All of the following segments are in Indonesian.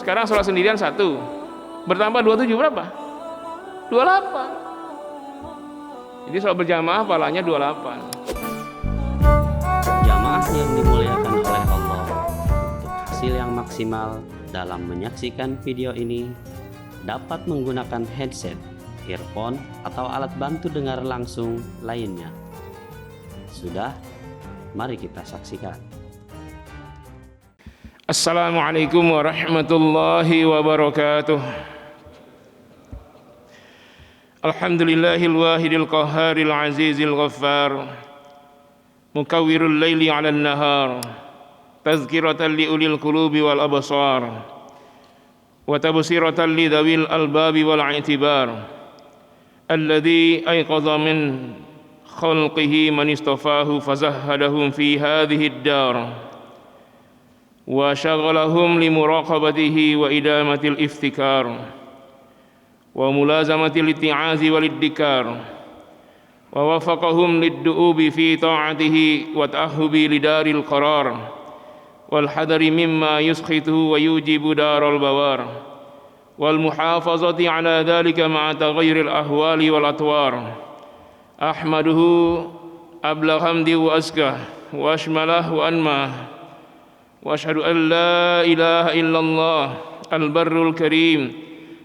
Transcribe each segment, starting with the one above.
Sekarang sholat sendirian 1, bertambah 27 berapa? 28. Jadi sholat berjamaah pahalanya 28. Jamaah yang dimuliakan oleh Allah, untuk hasil yang maksimal dalam menyaksikan video ini dapat menggunakan headset, earphone, atau alat bantu dengar langsung lainnya. Sudah, mari kita saksikan. Assalamualaikum warahmatullahi wabarakatuh. Alhamdulillahil wahidil qahharil azizil ghaffar, mukawwirul laili 'alan nahar, tazkiratan li ulil qulubi wal absar, wa tabsiratan li dhawil albabi wal i'tibar, alladhi ayqadha min khalqihi man istafahu fazahhadahum fi hadhihi ad-dar wa syaghalahum li muraqabatihi wa idamatil iftikar wa mulazamatil itti'azi wal iddikar wa wafaqahum lid-du'ubi fi ta'atihi wa ta'ahhubi lidaril qarar wal hadari mimma yuskhituhu wa yujibu daral bawar wal muhafazati ala dhalika ma'a taghayyuril ahwali wal atwar. Ahmaduhu ablagh hamdi wa azkah wa ashmalah wa anmah wa ashhadu an la ilaha illallah al-barrul karim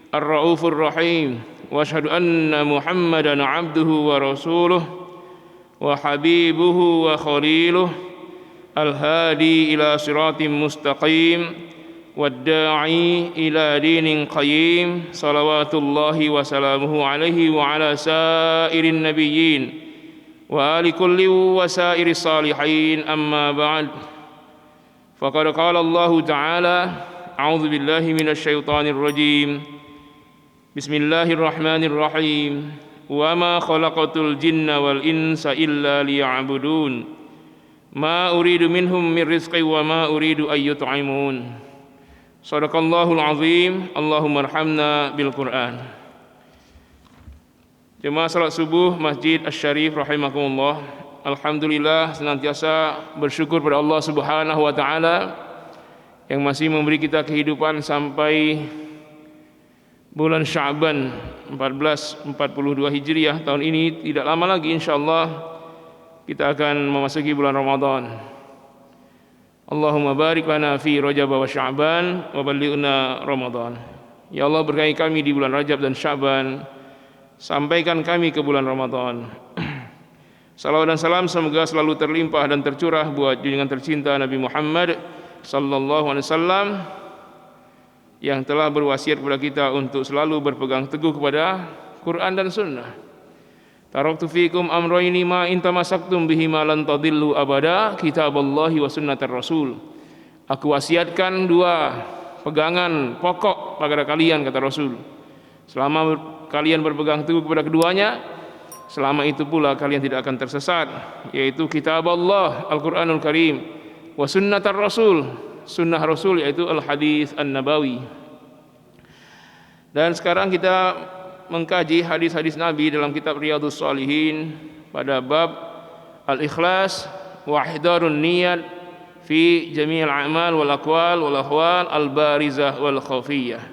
ar-ra'ufur rahim wa ashhadu anna Muhammadan 'abduhu wa rasuluh wa habibuhu wa khaliluh al-hadi ila siratim mustaqim wad-da'i ila dinin qayyim salawatullahi wa salamuhu alaihi wa ala sairin nabiyyin wa ali kulli wa sairis salihin amma ba'd. Faqad qala Allah ta'ala a'udzu billahi minasy syaithanir rajim. Bismillahirrahmanirrahim. Wa ma khalaqatul jinna wal insa illa liya'budun. Ma uridu minhum min rizqin wa ma uridu ay yut'imun. Shadaqallahul azim. Allahumma arhamna bil Qur'an. Jemaah salat subuh Masjid Asy-Syarif rahimakumullah. Alhamdulillah senantiasa bersyukur pada Allah Subhanahu wa taala yang masih memberi kita kehidupan sampai bulan Sya'ban 1442 Hijriah tahun ini. Tidak lama lagi insyaallah kita akan memasuki bulan Ramadan. Allahumma barik lana fi Rajab wa Sya'ban wa ballighna Ramadan. Ya Allah, berkahi kami di bulan Rajab dan Sya'ban, sampaikan kami ke bulan Ramadan. Salawat dan salam semoga selalu terlimpah dan tercurah buat junjungan tercinta Nabi Muhammad sallallahu alaihi wasallam yang telah berwasiat kepada kita untuk selalu berpegang teguh kepada Quran dan Sunnah. Taraktu fikum amrayni ma in tamassaktum bihima lan tadillu abada, kitaballahi wa sunnatar rasul. Aku wasiatkan 2 pegangan pokok pada kalian, kata Rasul. Selama kalian berpegang teguh kepada keduanya, selama itu pula kalian tidak akan tersesat, yaitu kitaballah Al-Qur'anul Karim wa sunnatar rasul, sunnah Rasul, yaitu al-hadis an-nabawi. Dan sekarang kita mengkaji hadis-hadis Nabi dalam kitab Riyadhus Shalihin pada bab al-ikhlas wa ihdarun niyat fi jami'il a'mal wal aqwal wal ahwal al-barizah wal khafiyah.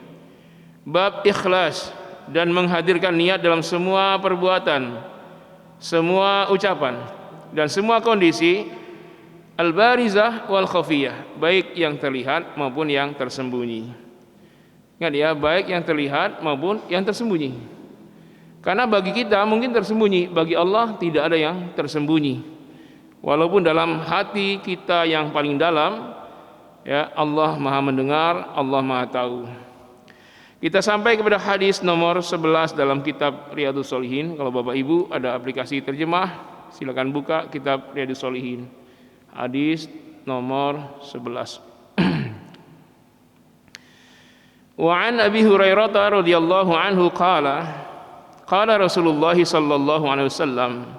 Bab ikhlas dan menghadirkan niat dalam semua perbuatan, semua ucapan dan semua kondisi, al-barizah wal khafiyah, baik yang terlihat maupun yang tersembunyi. Ingat ya, baik yang terlihat maupun yang tersembunyi. Karena bagi kita mungkin tersembunyi, bagi Allah tidak ada yang tersembunyi. Walaupun dalam hati kita yang paling dalam, ya, Allah Maha mendengar, Allah Maha tahu. Kita sampai kepada hadis nomor 11 dalam kitab Riyadhus Shalihin. Kalau Bapak Ibu ada aplikasi terjemah, silakan buka kitab Riyadhus Shalihin. Hadis nomor 11. Wa an Abi Hurairah radhiyallahu anhu qala Rasulullah sallallahu alaihi wasallam.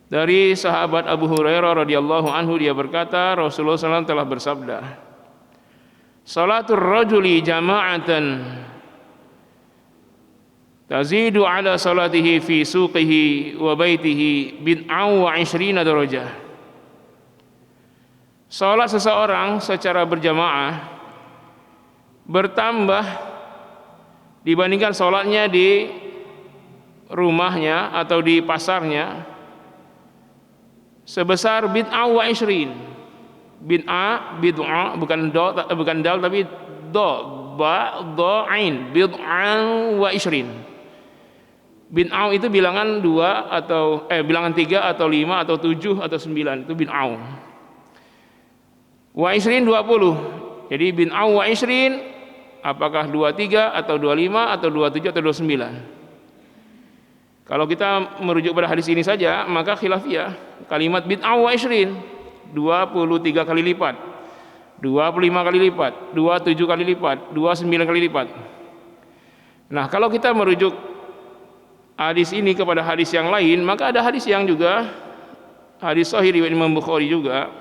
Dari sahabat Abu Hurairah radhiyallahu anhu, dia berkata, Rasulullah SAW telah bersabda, salatul rajuli jama'atan tazidu ala salatihi fi suqihi wa baitihi bid'an wa 20 darajah. Salat seseorang secara berjamaah bertambah dibandingkan sholatnya di rumahnya atau di pasarnya sebesar bid'ah wa ishrin. Bid'ah bukan dal tapi do, ba, do, ain, bid'ah wa ishrin. Bid'ah itu bilangan 2 atau bilangan 3 atau 5 atau 7 atau 9, itu bid'ah. Wa ishrin 20. Jadi bid'ah wa ishrin apakah 23 atau 25 atau 27 atau 29. Kalau kita merujuk pada hadis ini saja, maka khilafiyah kalimat bid'ah wa ishrin 23 kali lipat, 25 kali lipat, 27 kali lipat, 29 kali lipat. Nah, kalau kita merujuk hadis ini kepada hadis yang lain, maka ada hadis yang juga hadis sahih riwayat Imam Bukhari juga,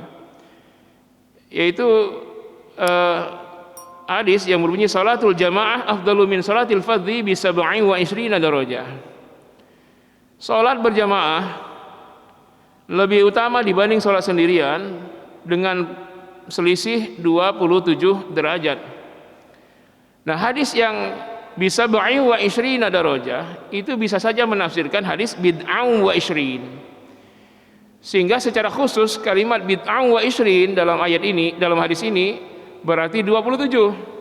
yaitu hadis yang berbunyi salatul jamaah afdalu min salatil fardhi bi 27 darajah. Salat berjamaah lebih utama dibanding salat sendirian dengan selisih 27 derajat. Nah, hadis yang bisa wa ishrina darajah itu bisa saja menafsirkan hadis bid'ah wa ishrin. Sehingga secara khusus kalimat bid'ah wa ishrin dalam ayat ini, dalam hadis ini berarti 27.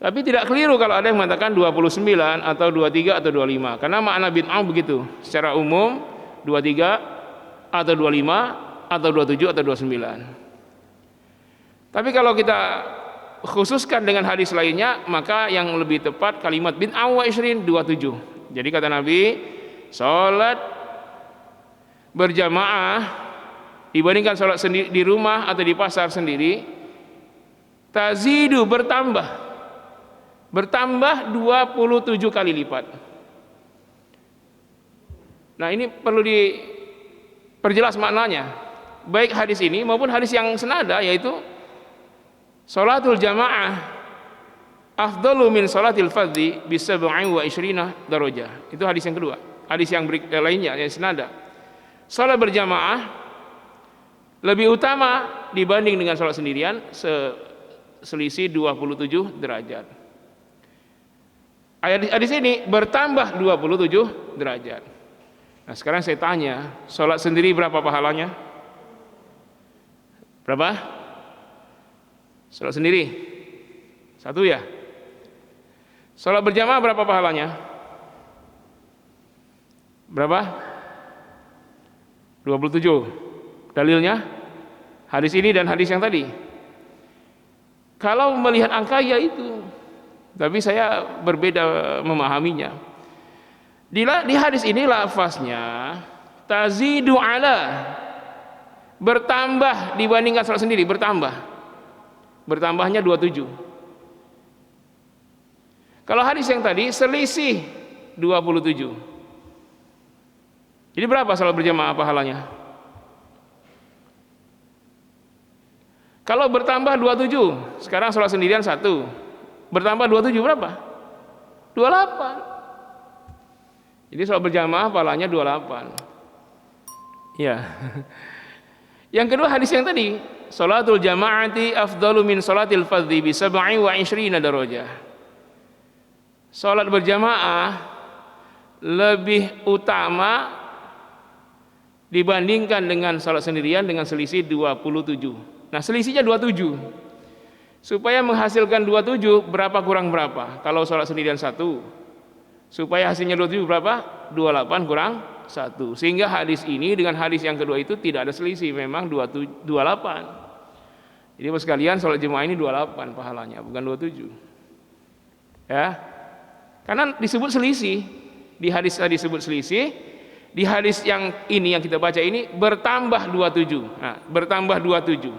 Tapi tidak keliru kalau ada yang mengatakan 29 atau 23 atau 25. Karena makna bid'ah begitu. Secara umum 23 atau 25 atau 27 atau 29. Tapi kalau kita khususkan dengan hadis lainnya, maka yang lebih tepat kalimat bid'ah wa ishrin 27. Jadi kata Nabi, salat berjamaah dibandingkan salat sendiri di rumah atau di pasar sendiri, tazidu bertambah 27 kali lipat. Nah, ini perlu diperjelas maknanya. Baik hadis ini maupun hadis yang senada, yaitu salatul jamaah afdalu min salatil fardhi bi 27 darajah. Itu hadis yang kedua. Hadis yang lainnya yang senada. Salat berjamaah lebih utama dibanding dengan salat sendirian selisih 27 derajat. Hadis ini bertambah 27 derajat. Nah, sekarang saya tanya, sholat sendiri berapa pahalanya? Berapa? Sholat sendiri 1 ya? Sholat berjamaah berapa pahalanya? Berapa? 27. Dalilnya hadis ini dan hadis yang tadi. Kalau melihat angka ya itu, tapi saya berbeda memahaminya. Di hadis ini lafaznya tazidu ala, bertambah dibandingkan salat sendiri, bertambahnya 27. Kalau hadis yang tadi selisih 27. Jadi berapa salat berjamaah pahalanya? Kalau bertambah 27, sekarang salat sendirian 1, bertambah 27 berapa? 28. Jadi salat berjamaah pahalanya 28. Ya. Yang kedua hadis yang tadi, salatul jamaati afdalu min salatil fardhi bi 27 darajah. Salat berjamaah lebih utama dibandingkan dengan salat sendirian dengan selisih 27. Nah, selisihnya 27. Supaya menghasilkan 27 berapa kurang berapa? Kalau sholat sendirian 1, supaya hasilnya 27 berapa? 28 kurang 1. Sehingga hadis ini dengan hadis yang kedua itu tidak ada selisih, memang 28. Jadi Bapak sekalian, sholat jemaah ini 28 pahalanya, bukan 27. Ya. Karena disebut selisih. Di hadis tadi disebut selisih, di hadis yang ini yang kita baca ini bertambah 27. Nah, bertambah 27.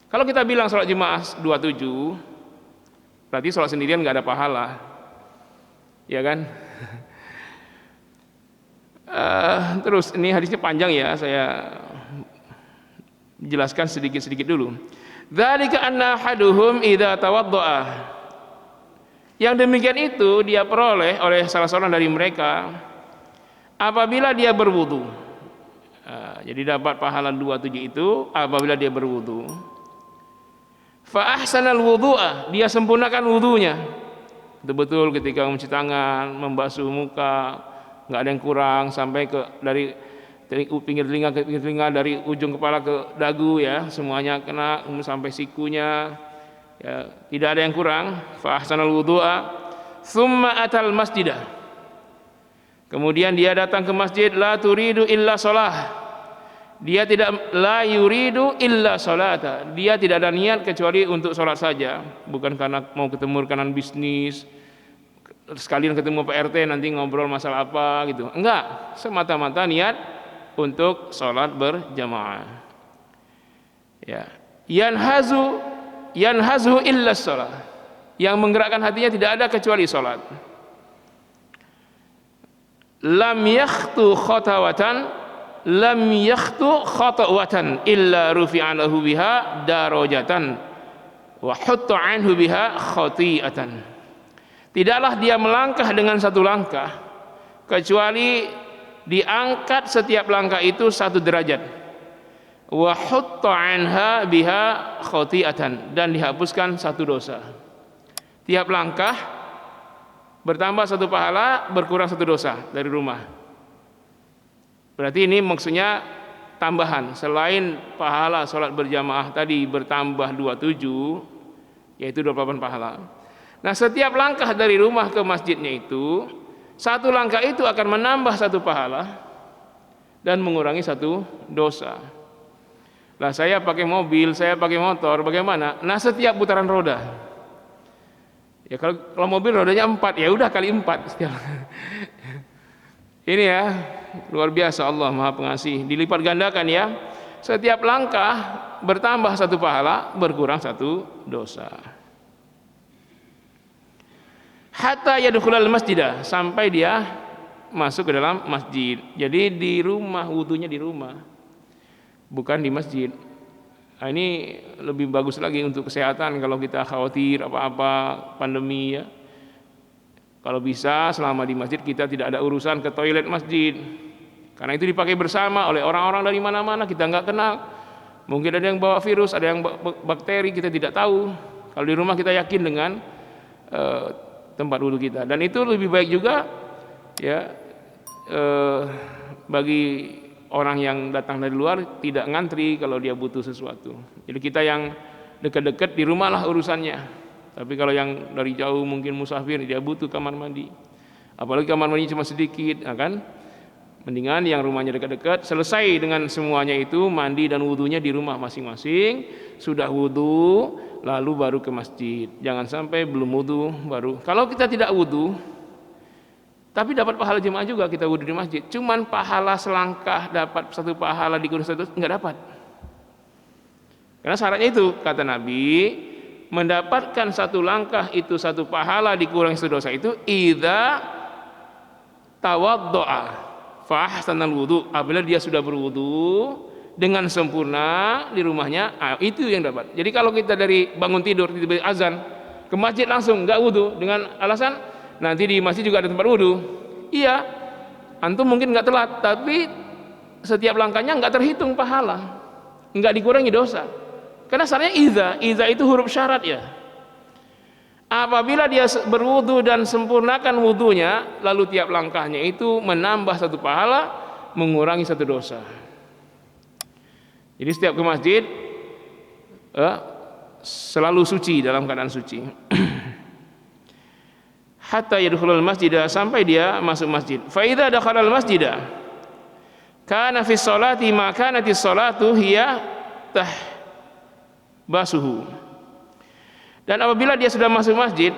Kalau kita bilang sholat jemaah 27, berarti sholat sendirian nggak ada pahala, ya kan? Terus ini hadisnya panjang ya, saya jelaskan sedikit-sedikit dulu. Dzalika anna ahaduhum idza tawaddaa. Yang demikian itu dia peroleh oleh salah seorang dari mereka apabila dia berwudu. Jadi dapat pahala 27 itu apabila dia berwudu. Fa ahsanal wudu'a, dia sempurnakan wudunya. Betul-betul ketika mencuci tangan, membasuh muka, nggak ada yang kurang, sampai ke dari pinggir telinga ke pinggir telinga, dari ujung kepala ke dagu ya, semuanya kena sampai sikunya. Ya, tidak ada yang kurang. Fa ahsanal wudu'a, tsumma atal masjidah. Kemudian dia datang ke masjid, la turidu illa shalah. Dia tidak la yuridu illa sholata. Dia tidak ada niat kecuali untuk sholat saja, bukan karena mau ketemu rekanan bisnis, sekalian ketemu Pak RT nanti ngobrol masalah apa gitu. Enggak, semata-mata niat untuk sholat berjamaah. Ya, yanhazu illa sholat. Yang menggerakkan hatinya tidak ada kecuali sholat. Lam yakhtu khatawatan illa rufi'a lahu biha darajatan wa hutta anhu biha khati'atan. Tidaklah dia melangkah dengan satu langkah kecuali diangkat setiap langkah itu satu derajat, wa hutta anha biha khati'atan, dan dihapuskan satu dosa. Tiap langkah bertambah satu pahala, berkurang satu dosa dari rumah. Berarti ini maksudnya tambahan, selain pahala sholat berjamaah tadi bertambah 27, yaitu 28 pahala. Nah, setiap langkah dari rumah ke masjidnya itu, satu langkah itu akan menambah satu pahala dan mengurangi satu dosa. Nah, saya pakai mobil, saya pakai motor, bagaimana? Nah, setiap putaran roda. Ya kalau mobil rodanya 4, ya udah kali 4 setiap. Ini ya, luar biasa, Allah Maha Pengasih. Dilipat gandakan ya. Setiap langkah bertambah satu pahala, berkurang satu dosa. Hatta yadkhulal masjidah, sampai dia masuk ke dalam masjid. Jadi di rumah, wudunya di rumah, bukan di masjid. Nah, ini lebih bagus lagi untuk kesehatan kalau kita khawatir apa-apa pandemi ya. Kalau bisa selama di masjid kita tidak ada urusan ke toilet masjid, karena itu dipakai bersama oleh orang-orang dari mana-mana, kita nggak kenal. Mungkin ada yang bawa virus, ada yang bakteri, kita tidak tahu. Kalau di rumah kita yakin dengan tempat wudhu kita, dan itu lebih baik juga ya bagi orang yang datang dari luar, tidak ngantri kalau dia butuh sesuatu. Jadi kita yang dekat-dekat di rumah lah urusannya. Tapi kalau yang dari jauh mungkin musafir, dia butuh kamar mandi, apalagi kamar mandi cuma sedikit, nah kan mendingan yang rumahnya dekat-dekat, selesai dengan semuanya itu, mandi dan wudunya di rumah masing-masing. Sudah wudu lalu baru ke masjid, jangan sampai belum wudu baru. Kalau kita tidak wudu tapi dapat pahala jemaah juga, kita wudu di masjid, cuman pahala selangkah dapat satu pahala dikurang satu, nggak dapat. Karena syaratnya itu kata Nabi, mendapatkan satu langkah itu satu pahala dikurangi satu dosa itu idza tawaddoa fa ahsanal wudu, apabila dia sudah berwudu dengan sempurna di rumahnya, itu yang dapat. Jadi kalau kita dari bangun tidur tiba-tiba azan ke masjid langsung nggak wudu dengan alasan nanti di masjid juga ada tempat wudu, iya, antum mungkin nggak telat, tapi setiap langkahnya nggak terhitung pahala, nggak dikurangi dosa. Karena syaratnya iza itu huruf syarat ya. Apabila dia berwudu dan sempurnakan wudunya, lalu tiap langkahnya itu menambah satu pahala, mengurangi satu dosa. Jadi setiap ke masjid selalu suci, dalam keadaan suci. Hatta yadkhulul masjidah, sampai dia masuk masjid. Fa idza dakhalal masjidah kana fi sholati ma kanati sholatu hiya basuhu. Dan apabila dia sudah masuk masjid,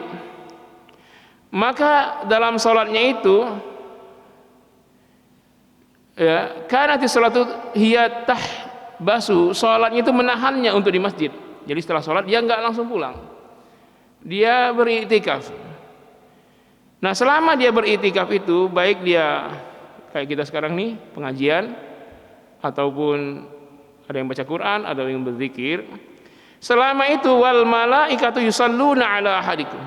maka dalam sholatnya itu ya, kanati sholatu hiya basuhu, sholatnya itu menahannya untuk di masjid. Jadi setelah sholat dia nggak langsung pulang, dia beriktikaf. Nah, selama dia beriktikaf itu, baik dia kayak kita sekarang nih pengajian, ataupun ada yang baca Quran, ada yang berzikir, selama itu wal malaikatu yusalluna ala ahadikum,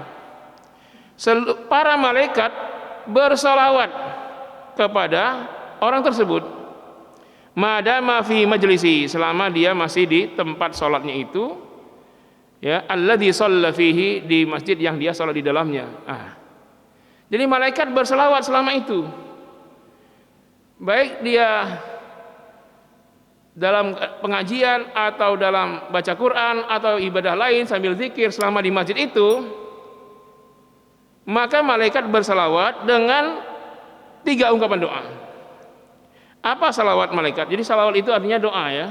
para malaikat bersalawat kepada orang tersebut, madama fi majlisi, selama dia masih di tempat sholatnya itu, Ya, alladzi shalla fihi, di masjid yang dia salat di dalamnya. Jadi malaikat berselawat selama itu. Baik dia dalam pengajian atau dalam baca Quran atau ibadah lain sambil zikir selama di masjid itu, maka malaikat berselawat dengan 3 ungkapan doa. Apa salawat malaikat? Jadi salawat itu artinya doa ya.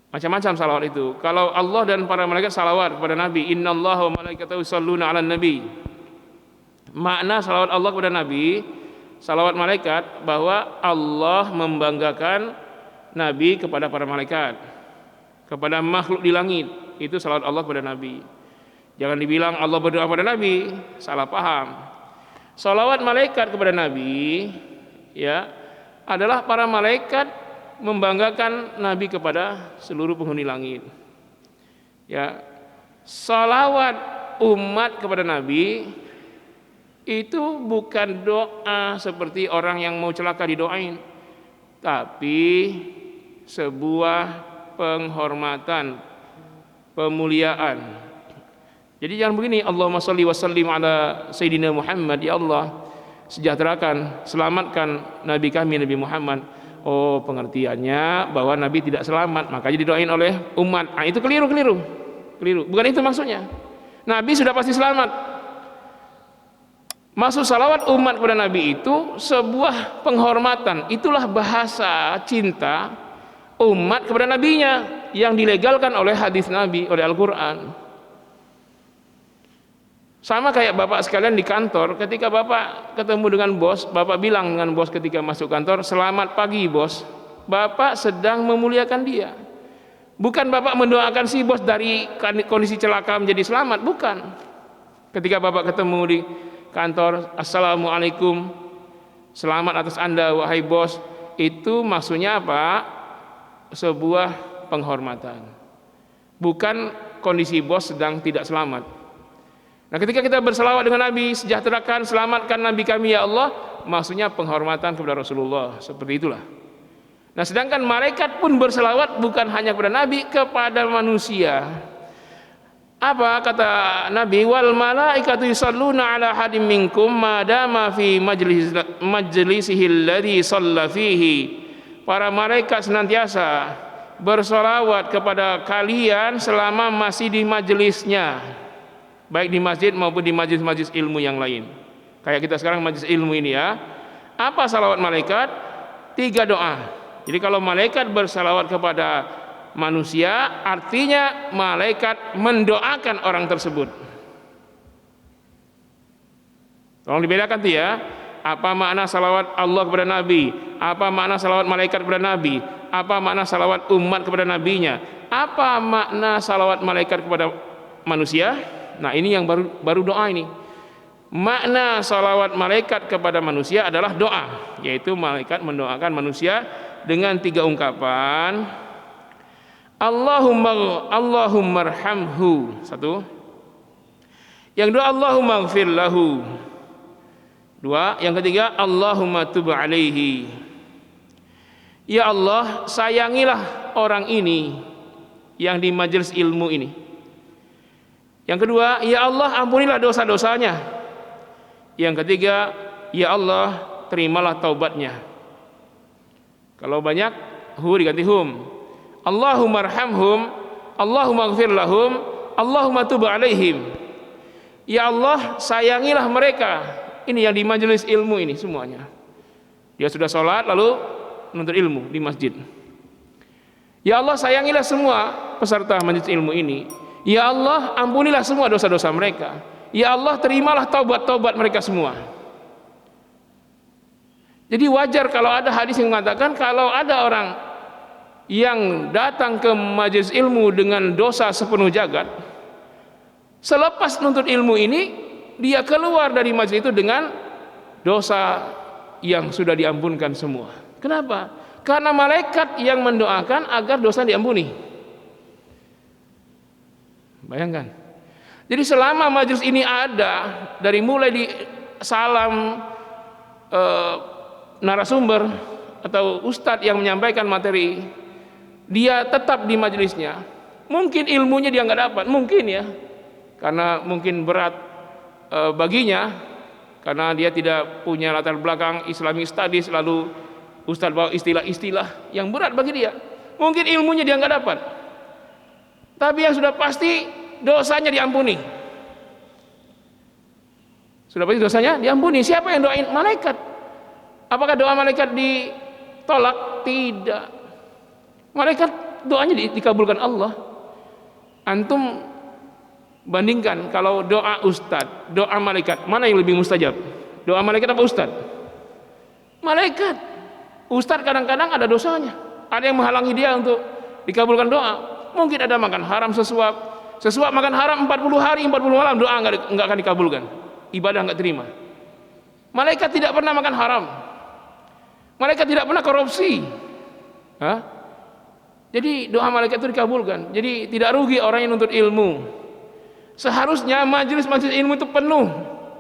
Macam-macam salawat itu. Kalau Allah dan para malaikat salawat kepada Nabi, innallaha wa malaikatahu yusholluna 'alan nabi. Makna salawat Allah kepada Nabi, salawat malaikat, bahwa Allah membanggakan Nabi kepada para malaikat, kepada makhluk di langit. Itu salawat Allah kepada Nabi. Jangan dibilang Allah berdoa kepada Nabi, salah paham. Salawat malaikat kepada Nabi ya adalah para malaikat membanggakan Nabi kepada seluruh penghuni langit. Ya, salawat umat kepada Nabi itu bukan doa seperti orang yang mau celaka didoain, tapi sebuah penghormatan, pemuliaan. Jadi jangan begini, Allahumma sholli wa sallim ala sayyidina Muhammad, ya Allah sejahterakan, selamatkan Nabi kami Nabi Muhammad. Oh, pengertiannya bahwa Nabi tidak selamat, makanya didoain oleh umat. Itu keliru. Bukan itu maksudnya. Nabi sudah pasti selamat. Maksud salawat umat kepada Nabi itu sebuah penghormatan. Itulah bahasa cinta umat kepada nabinya yang dilegalkan oleh hadis Nabi, oleh Al-Quran. Sama kayak bapak sekalian di kantor, ketika bapak ketemu dengan bos, bapak bilang dengan bos ketika masuk kantor, selamat pagi bos. Bapak sedang memuliakan dia. Bukan bapak mendoakan si bos dari kondisi celaka menjadi selamat, bukan. Ketika bapak ketemu di kantor, assalamualaikum, selamat atas Anda wahai bos, itu maksudnya apa? Sebuah penghormatan. Bukan kondisi bos sedang tidak selamat. Nah, ketika kita berselawat dengan Nabi, sejahterakan, selamatkan Nabi kami ya Allah, maksudnya penghormatan kepada Rasulullah. Seperti itulah. Nah, sedangkan malaikat pun berselawat bukan hanya kepada Nabi, kepada manusia. Apa kata Nabi? Wal malaikatu yusholluna ala hadim minkum madama fi majlisihi alladhi shalla fihi. Para malaikat senantiasa berselawat kepada kalian selama masih di majelisnya, baik di masjid maupun di majlis-majlis ilmu yang lain. Kayak kita sekarang majlis ilmu ini ya. Apa salawat malaikat? 3 doa. Jadi kalau malaikat bersalawat kepada manusia, artinya malaikat mendoakan orang tersebut. Tolong dibedakan tuh ya. Apa makna salawat Allah kepada Nabi? Apa makna salawat malaikat kepada Nabi? Apa makna salawat umat kepada nabinya? Apa makna salawat malaikat kepada manusia? Nah, ini yang baru doa ini. Makna salawat malaikat kepada manusia adalah doa, yaitu malaikat mendoakan manusia dengan 3 ungkapan. Allahumma arhamhu. 1. Yang 2, Allahumma ighfir lahu. 2. Yang ketiga, Allahumma tub alaihi. Ya Allah, sayangilah orang ini yang di majelis ilmu ini. Yang kedua, ya Allah ampunilah dosa-dosanya. Yang ketiga, ya Allah terimalah taubatnya. Kalau banyak, hu diganti hum. Allahumma arhamhum, Allahumma ighfir lahum, Allahumma tub alaihim. Ya Allah sayangilah mereka. Ini yang di majelis ilmu ini semuanya. Dia sudah sholat lalu menuntut ilmu di masjid. Ya Allah sayangilah semua peserta majelis ilmu ini. Ya Allah ampunilah semua dosa-dosa mereka. Ya Allah terimalah taubat-taubat mereka semua. Jadi wajar kalau ada hadis yang mengatakan kalau ada orang yang datang ke majelis ilmu dengan dosa sepenuh jagat, selepas menuntut ilmu ini dia keluar dari majelis itu dengan dosa yang sudah diampunkan semua. Kenapa? Karena malaikat yang mendoakan agar dosa diampuni. Bayangkan. Jadi selama majelis ini ada, dari mulai di salam narasumber atau ustadz yang menyampaikan materi, dia tetap di majelisnya, Mungkin ilmunya dia nggak dapat, mungkin ya, karena mungkin berat baginya, karena dia tidak punya latar belakang Islamic Studies, lalu Ustadz bawa istilah-istilah yang berat bagi dia. Mungkin ilmunya dia nggak dapat, tapi yang sudah pasti dosanya diampuni. Sudah pasti dosanya diampuni. Siapa yang doain? Malaikat. Apakah doa malaikat ditolak? Tidak. Malaikat doanya dikabulkan Allah. Antum bandingkan, kalau doa ustadz, doa malaikat, mana yang lebih mustajab? Doa malaikat apa ustadz? Malaikat. Ustadz kadang-kadang ada dosanya, ada yang menghalangi dia untuk dikabulkan doa. Mungkin ada makan haram, sesuap makan haram 40 hari 40 malam, doa nggak akan dikabulkan, ibadah nggak terima. Malaikat tidak pernah makan haram, malaikat tidak pernah korupsi. Jadi doa malaikat itu dikabulkan. Jadi tidak rugi orang yang nuntut ilmu. Seharusnya majelis-majelis ilmu itu penuh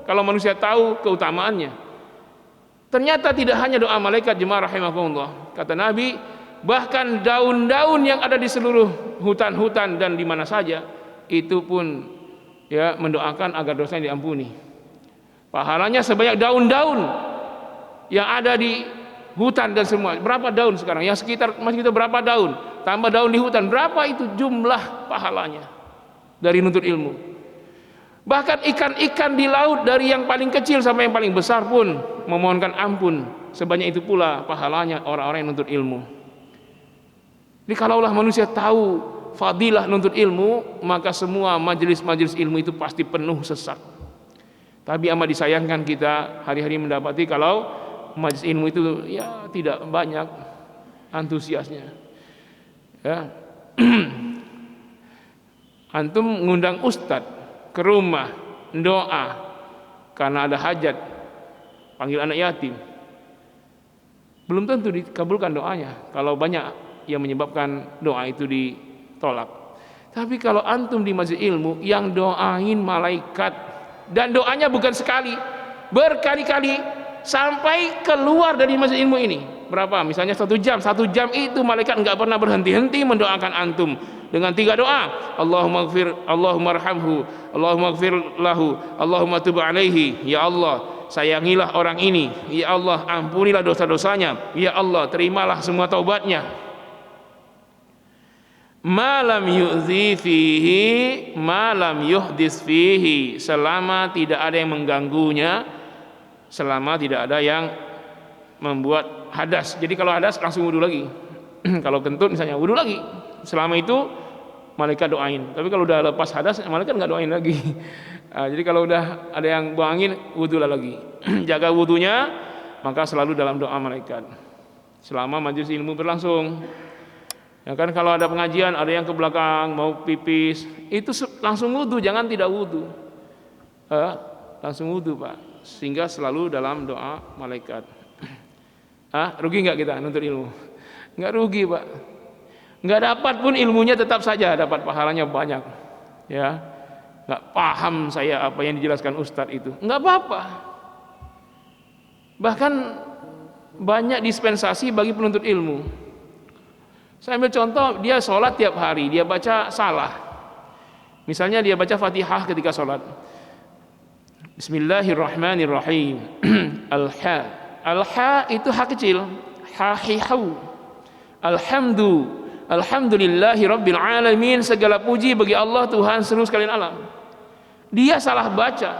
kalau manusia tahu keutamaannya. Ternyata tidak hanya doa malaikat, jemaah rahimakumullah. Kata Nabi, bahkan daun-daun yang ada di seluruh hutan-hutan dan di mana saja itu pun ya mendoakan agar dosanya diampuni. Pahalanya sebanyak daun-daun yang ada di hutan dan semua. Berapa daun sekarang? Yang sekitar masjid kita berapa daun? Tambah daun di hutan, berapa itu jumlah pahalanya dari nuntut ilmu? Bahkan ikan-ikan di laut dari yang paling kecil sampai yang paling besar pun memohonkan ampun. Sebanyak itu pula pahalanya orang-orang yang nuntut ilmu. Jadi kalaulah manusia tahu fadilah nuntut ilmu, maka semua majelis-majelis ilmu itu pasti penuh sesak. Tapi amat disayangkan kita hari-hari mendapati kalau majelis ilmu itu ya tidak banyak antusiasnya. Ya. Antum ngundang ustadz ke rumah doa karena ada hajat, panggil anak yatim, belum tentu dikabulkan doanya kalau banyak yang menyebabkan doa itu ditolak. Tapi kalau antum di masjid ilmu yang doain malaikat, dan doanya bukan sekali, berkali-kali sampai keluar dari masjid ilmu ini, berapa? Misalnya 1 jam, 1 jam itu malaikat enggak pernah berhenti-henti mendoakan antum dengan 3 doa. Allahumma ighfir, Allahumma arhamhu, Allahumma ighfir lahu, Allahumma tub alaihi. Ya Allah, sayangilah orang ini. Ya Allah, ampunilah dosa-dosanya. Ya Allah, terimalah semua taubatnya. Malam yu'zi fihi, malam yuhdis fihi, selama tidak ada yang mengganggunya, selama tidak ada yang membuat hadas. Jadi kalau hadas langsung wudu lagi. Kalau kentut misalnya wudu lagi. Selama itu malaikat doain. Tapi kalau udah lepas hadas, malaikat nggak doain lagi. Jadi kalau udah ada yang buang angin, wudulah lagi. Jaga wudunya, maka selalu dalam doa malaikat. Selama majelis ilmu berlangsung. Ya kan, kalau ada pengajian, ada yang ke belakang mau pipis, itu langsung wudu, jangan tidak wudu. Langsung wudu, Pak. Sehingga selalu dalam doa malaikat. Rugi nggak kita nuntut ilmu? Nggak rugi, Pak. Nggak dapat pun ilmunya tetap saja dapat pahalanya banyak. Ya, nggak paham saya apa yang dijelaskan Ustadz itu, nggak apa-apa. Bahkan banyak dispensasi bagi penuntut ilmu. Saya ambil contoh, dia sholat tiap hari, dia baca salah. Misalnya dia baca Fatihah ketika sholat. Bismillahirrahmanirrahim. Al-ha. Al-ha itu ha kecil. Ha-hi-hu. Alhamdulillahi rabbil alamin, segala puji bagi Allah Tuhan seluruh sekalian alam. Dia salah baca.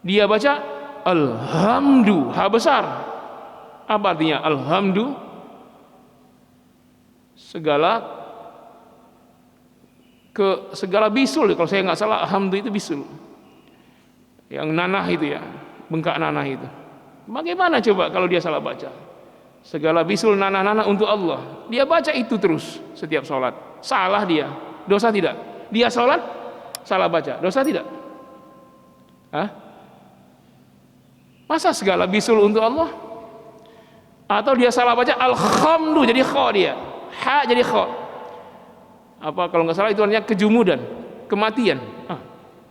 Dia baca alhamdu, ha besar. Apa artinya alhamdu? Segala bisul, kalau saya nggak salah alhamdu itu bisul. Yang nanah itu ya, bengkak nanah itu. Bagaimana coba kalau dia salah baca? Segala bisul nanah-nanah untuk Allah. Dia baca itu terus setiap sholat. Salah dia, dosa tidak? Dia sholat, salah baca, dosa tidak? Masa segala bisul untuk Allah? Atau dia salah baca alhamdu jadi kha dia, ha jadi kha. Apa kalau nggak salah itu artinya kejumudan, kematian.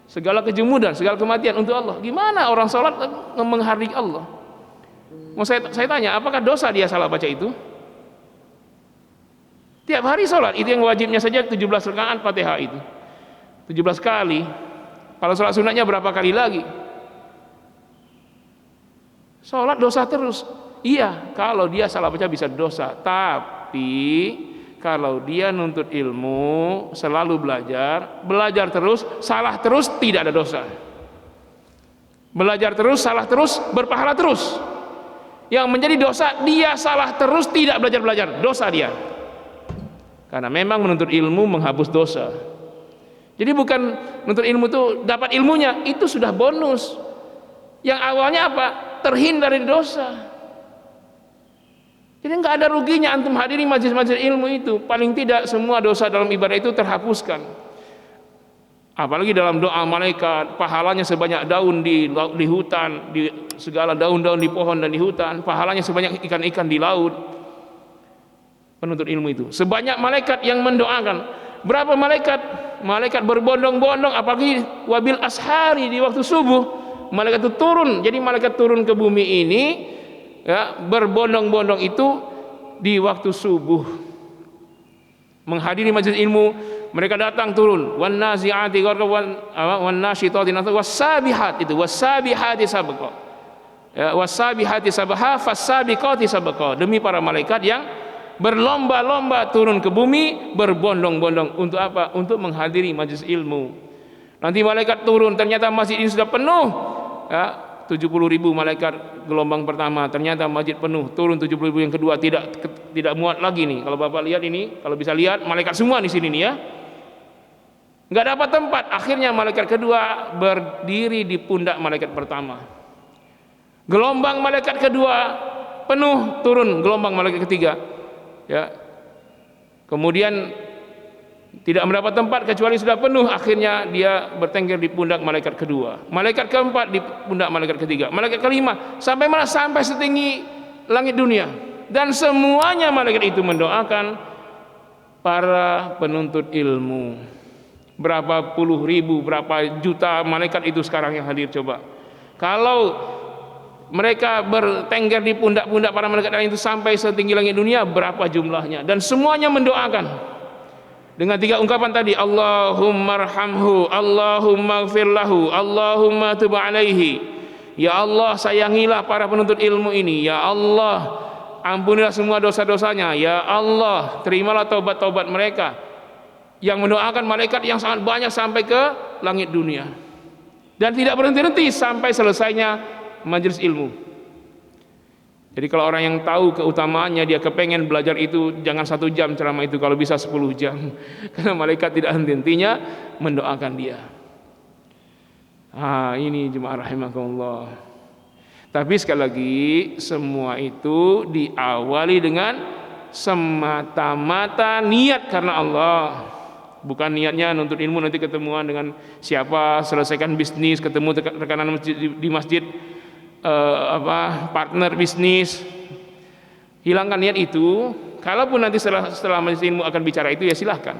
Segala kejumudan, segala kematian untuk Allah. Gimana orang sholat menghardik Allah? Mau saya tanya, apakah dosa dia salah baca itu? Tiap hari sholat, itu yang wajibnya saja 17 rakaat Fatihah itu. 17 kali. Kalau sholat sunatnya berapa kali lagi? Sholat dosa terus. Iya, kalau dia salah baca bisa dosa. Tapi kalau dia nuntut ilmu, selalu belajar terus, salah terus, tidak ada dosa. Belajar terus, salah terus, berpahala terus. Yang menjadi dosa, dia salah terus, tidak belajar, dosa dia. Karena memang menuntut ilmu menghapus dosa. Jadi bukan menuntut ilmu itu dapat ilmunya, itu sudah bonus. Yang awalnya apa? Terhindar dari dosa. Jadi nggak ada ruginya antum hadiri majelis-majelis ilmu itu. Paling tidak semua dosa dalam ibadah itu terhapuskan. Apalagi dalam doa malaikat, pahalanya sebanyak daun di hutan, di segala daun-daun di pohon dan di hutan, pahalanya sebanyak ikan-ikan di laut. Penuntut ilmu itu sebanyak malaikat yang mendoakan. Berapa malaikat? Malaikat berbondong-bondong, apalagi wabil ashari, di waktu subuh malaikat itu turun. Jadi malaikat turun ke bumi ini ya, berbondong-bondong itu di waktu subuh menghadiri majelis ilmu. Mereka datang turun, wan nazi'ati gharqa wan nasyitati nashta wasabihat, itu wasabihati sabqa ya, wasabihati sabha fasabiqati sabqa. Demi para malaikat yang berlomba-lomba turun ke bumi, berbondong-bondong untuk apa? Untuk menghadiri majelis ilmu. Nanti malaikat turun, ternyata masjid ini sudah penuh ya, 70.000 malaikat gelombang pertama, ternyata masjid penuh. Turun 70.000 yang kedua, tidak muat lagi nih. Kalau Bapak lihat ini, kalau bisa lihat malaikat semua di sini nih ya, nggak dapat tempat. Akhirnya malaikat kedua berdiri di pundak malaikat pertama. Gelombang malaikat kedua penuh, turun gelombang malaikat ketiga ya, kemudian tidak mendapat tempat kecuali sudah penuh. Akhirnya dia bertengger di pundak malaikat kedua, malaikat keempat di pundak malaikat ketiga, malaikat kelima, sampai mana? Sampai setinggi langit dunia. Dan semuanya malaikat itu mendoakan para penuntut ilmu. Berapa puluh ribu, berapa juta malaikat itu sekarang yang hadir. Coba kalau mereka bertengger di pundak-pundak para malaikat lain itu sampai setinggi langit dunia, berapa jumlahnya? Dan semuanya mendoakan dengan 3 ungkapan tadi, Allahumma arhamhu, Allahumma ighfir lahu, Allahumma tub alaihi. Ya Allah, sayangilah para penuntut ilmu ini. Ya Allah, ampunilah semua dosa-dosanya. Ya Allah, terimalah taubat-taubat mereka. Yang mendoakan malaikat yang sangat banyak sampai ke langit dunia. Dan tidak berhenti-henti sampai selesainya majelis ilmu. Jadi kalau orang yang tahu keutamaannya, dia kepengen belajar itu, jangan 1 jam ceramah itu, kalau bisa 10 jam. Karena malaikat tidak henti-hentinya mendoakan dia. Ini jemaah rahimakumullah. Tapi sekali lagi, semua itu diawali dengan semata-mata niat karena Allah. Bukan niatnya nuntut ilmu nanti ketemuan dengan siapa, selesaikan bisnis, ketemu rekanan di masjid, partner bisnis. Hilangkan niat itu. Kalaupun nanti setelah majelis ilmu akan bicara itu, ya silahkan.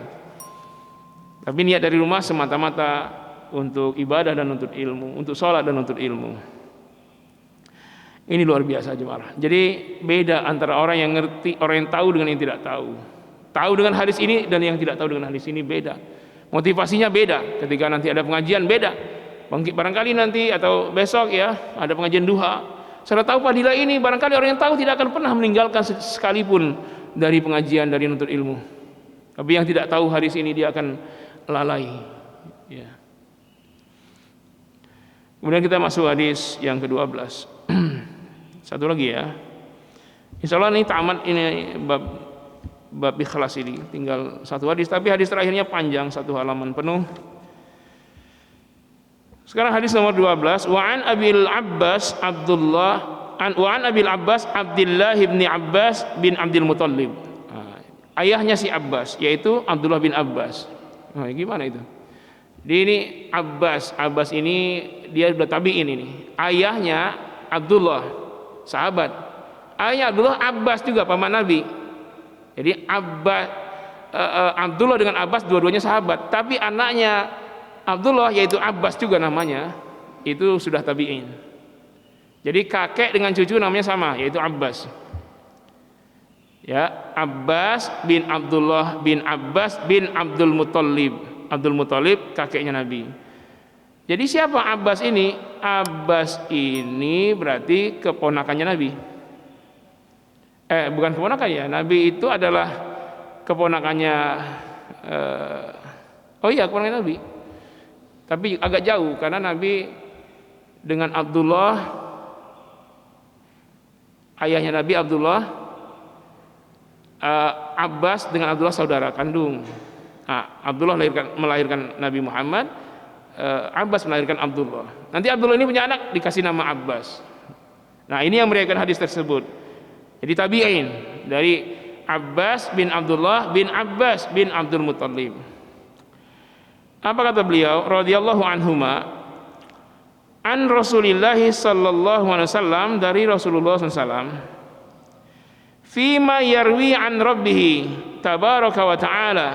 Tapi niat dari rumah semata-mata untuk ibadah dan nuntut ilmu, untuk sholat dan nuntut ilmu. Ini luar biasa jemaah. Jadi beda antara orang yang ngerti, orang yang tahu dengan yang tidak tahu. Tahu dengan hadis ini dan yang tidak tahu dengan hadis ini beda. Motivasinya beda. Ketika nanti ada pengajian beda. Barangkali nanti atau besok ya ada pengajian duha. Sudah tahu fadilah ini, barangkali orang yang tahu tidak akan pernah meninggalkan sekalipun dari pengajian, dari nuntut ilmu. Tapi yang tidak tahu hadis ini dia akan lalai. Ya. Kemudian kita masuk hadis yang ke-12. Satu lagi ya. Insya Allah ini tamat ini bab ikhlas ini, tinggal 1 hadis, tapi hadis terakhirnya panjang, 1 halaman penuh. Sekarang hadis nomor 12. Wa an Abil Abbas Abdullah bin Abbas bin Abdul Muttalib. Ayahnya si Abbas, yaitu Abdullah bin Abbas. Gimana itu? Jadi ini Abbas ini dia sudah tabi'in ini. Ayahnya Abdullah, sahabat. Ayahnya Abdullah, Abbas juga paman Nabi. Jadi Abdullah dengan Abbas dua-duanya sahabat, tapi anaknya Abdullah yaitu Abbas juga namanya, itu sudah tabi'in. Jadi kakek dengan cucu namanya sama, yaitu Abbas. Ya, Abbas bin Abdullah bin Abbas bin Abdul Muthalib. Abdul Muthalib kakeknya Nabi. Jadi siapa Abbas ini? Abbas ini berarti keponakannya Nabi. Bukan keponakan ya. Nabi itu adalah keponakannya keponakan Nabi. Tapi agak jauh karena Nabi dengan Abdullah, ayahnya Nabi Abdullah, Abbas dengan Abdullah saudara kandung. Abdullah melahirkan Nabi Muhammad, Abbas melahirkan Abdullah. Nanti Abdullah ini punya anak dikasih nama Abbas. Nah, ini yang meriwayatkan hadis tersebut. Jadi tabi'in dari Abbas bin Abdullah bin Abbas bin Abdul Muthalib. Apa kata beliau? Radhiyallahu anhuma, an Rasulillah sallallahu alaihi wasallam, dari Rasulullah SAW, fima yarwi an rabbih tabaraka wa ta'ala,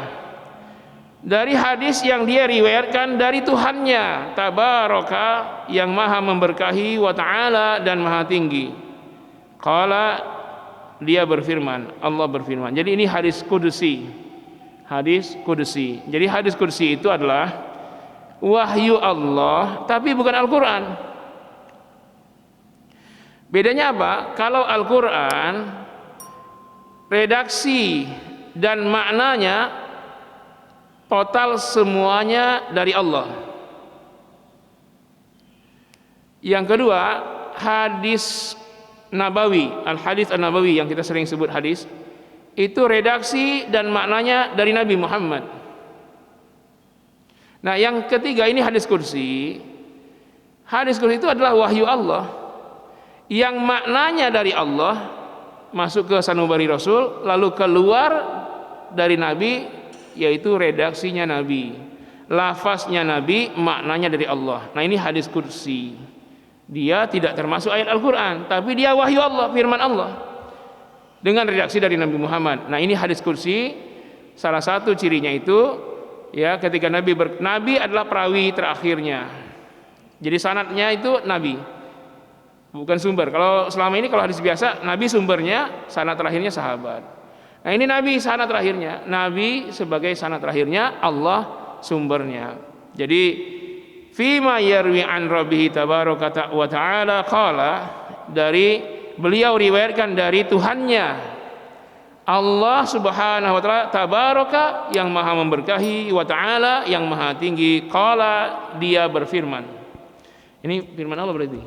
dari hadis yang dia riwayatkan dari Tuhannya tabaraka, yang maha memberkahi, wa ta'ala, dan maha tinggi. Qala, dia berfirman, Allah berfirman. Jadi ini hadis kudusi. Hadis kudusi. Jadi hadis kudusi itu adalah wahyu Allah, tapi bukan Al-Quran. Bedanya apa? Kalau Al-Quran, redaksi dan maknanya total semuanya dari Allah. Yang kedua, hadis Nabawi, al-hadis an-Nabawi yang kita sering sebut hadis, itu redaksi dan maknanya dari Nabi Muhammad. Nah, yang ketiga ini hadis kursi. Hadis kursi itu adalah wahyu Allah yang maknanya dari Allah masuk ke sanubari Rasul, lalu keluar dari Nabi, yaitu redaksinya Nabi, lafaznya Nabi, maknanya dari Allah. Nah, ini hadis kursi. Dia tidak termasuk ayat Al-Quran, tapi dia wahyu Allah, firman Allah dengan redaksi dari Nabi Muhammad. Nah, ini hadis kursi. Salah satu cirinya itu, ya, ketika Nabi adalah perawi terakhirnya. Jadi sanadnya itu Nabi, bukan sumber. Kalau selama ini kalau hadis biasa, Nabi sumbernya, sanad terakhirnya sahabat. Nah, ini Nabi sanad terakhirnya, Nabi sebagai sanad terakhirnya, Allah sumbernya. Jadi fima yarwi an rabbih tabaraka wa ta'ala qala, dari beliau riwayatkan dari Tuhannya Allah Subhanahu wa taala, tabaraka, yang maha memberkahi, wa ta'ala, yang maha tinggi, qala, dia berfirman. Ini firman Allah berarti.